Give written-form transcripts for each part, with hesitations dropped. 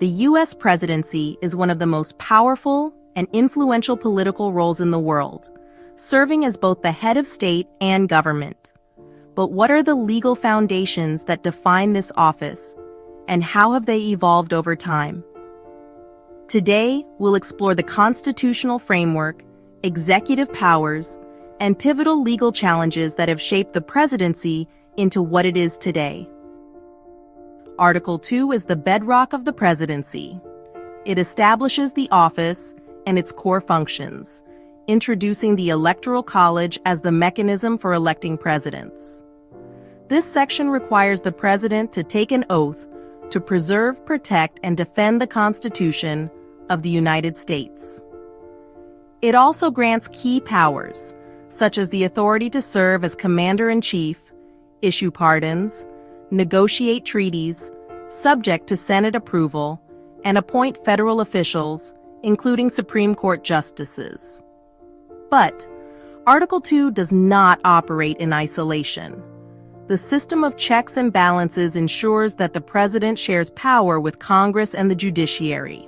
The U.S. presidency is one of the most powerful and influential political roles in the world, serving as both the head of state and government. But what are the legal foundations that define this office, and how have they evolved over time? Today, we'll explore the constitutional framework, executive powers, and pivotal legal challenges that have shaped the presidency into what it is today. Article 2 is the bedrock of the presidency. It establishes the office and its core functions, introducing the Electoral College as the mechanism for electing presidents. This section requires the president to take an oath to preserve, protect, and defend the Constitution of the United States. It also grants key powers, such as the authority to serve as commander-in-chief, issue pardons, negotiate treaties, subject to Senate approval, and appoint federal officials, including Supreme Court justices. But Article 2 does not operate in isolation. The system of checks and balances ensures that the president shares power with Congress and the judiciary.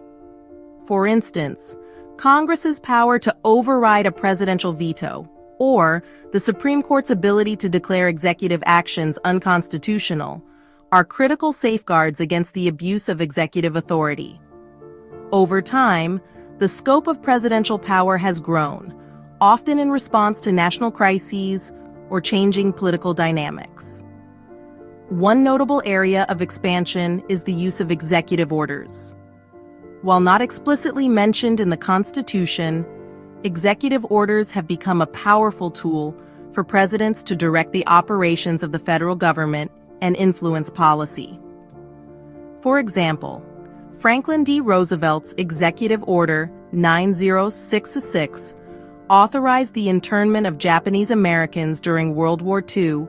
For instance, Congress's power to override a presidential veto, or the Supreme Court's ability to declare executive actions unconstitutional, are critical safeguards against the abuse of executive authority. Over time, the scope of presidential power has grown, often in response to national crises or changing political dynamics. One notable area of expansion is the use of executive orders. While not explicitly mentioned in the Constitution, executive orders have become a powerful tool for presidents to direct the operations of the federal government and influence policy. For example, Franklin D. Roosevelt's Executive Order 9066 authorized the internment of Japanese Americans during World War II,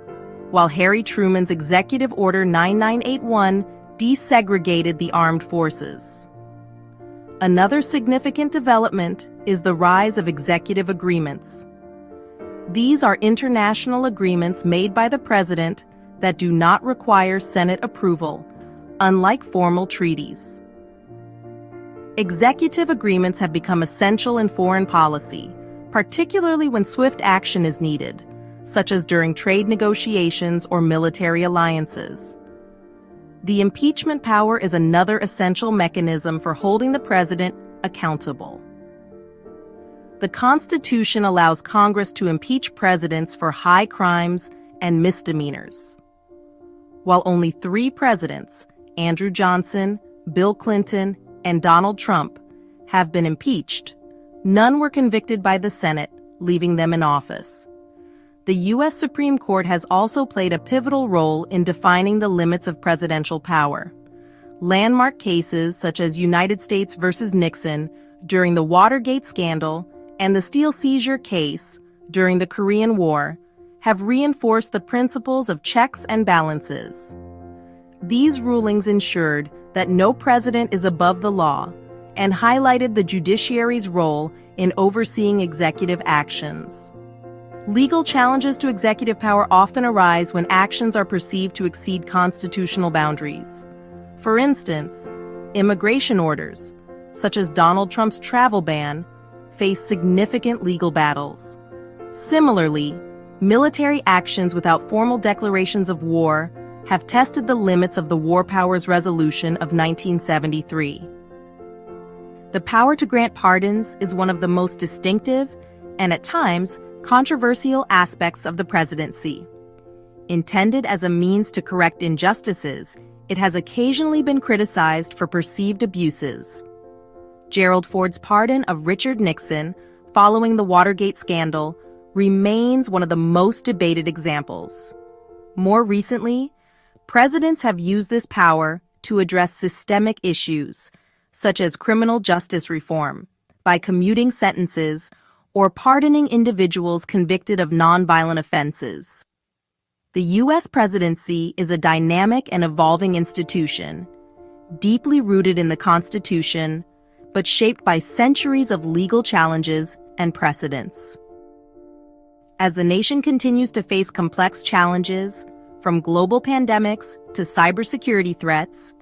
while Harry Truman's Executive Order 9981 desegregated the armed forces. Another significant development is the rise of executive agreements. These are international agreements made by the president that do not require Senate approval, unlike formal treaties. Executive agreements have become essential in foreign policy, particularly when swift action is needed, such as during trade negotiations or military alliances. The impeachment power is another essential mechanism for holding the president accountable. The Constitution allows Congress to impeach presidents for high crimes and misdemeanors. While only 3 presidents, Andrew Johnson, Bill Clinton, and Donald Trump, have been impeached, none were convicted by the Senate, leaving them in office. The U.S. Supreme Court has also played a pivotal role in defining the limits of presidential power. Landmark cases such as United States versus Nixon during the Watergate scandal and the steel seizure case during the Korean War have reinforced the principles of checks and balances. These rulings ensured that no president is above the law and highlighted the judiciary's role in overseeing executive actions. Legal challenges to executive power often arise when actions are perceived to exceed constitutional boundaries. For instance, immigration orders, such as Donald Trump's travel ban, face significant legal battles. Similarly, military actions without formal declarations of war have tested the limits of the War Powers Resolution of 1973. The power to grant pardons is one of the most distinctive and, at times, controversial aspects of the presidency. Intended as a means to correct injustices, it has occasionally been criticized for perceived abuses. Gerald Ford's pardon of Richard Nixon following the Watergate scandal remains one of the most debated examples. More recently, presidents have used this power to address systemic issues, such as criminal justice reform, by commuting sentences or pardoning individuals convicted of nonviolent offenses. The U.S. presidency is a dynamic and evolving institution, deeply rooted in the Constitution, but shaped by centuries of legal challenges and precedents. As the nation continues to face complex challenges, from global pandemics to cybersecurity threats,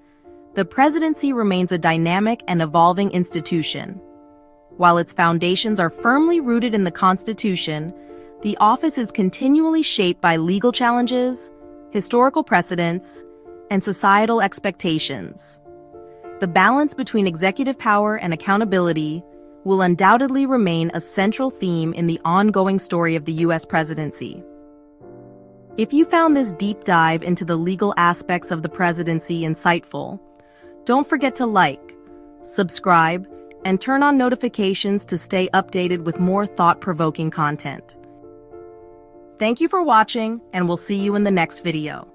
the presidency remains a dynamic and evolving institution. While its foundations are firmly rooted in the Constitution, the office is continually shaped by legal challenges, historical precedents, and societal expectations. The balance between executive power and accountability will undoubtedly remain a central theme in the ongoing story of the U.S. presidency. If you found this deep dive into the legal aspects of the presidency insightful, don't forget to like, subscribe, and turn on notifications to stay updated with more thought-provoking content. Thank you for watching, and we'll see you in the next video.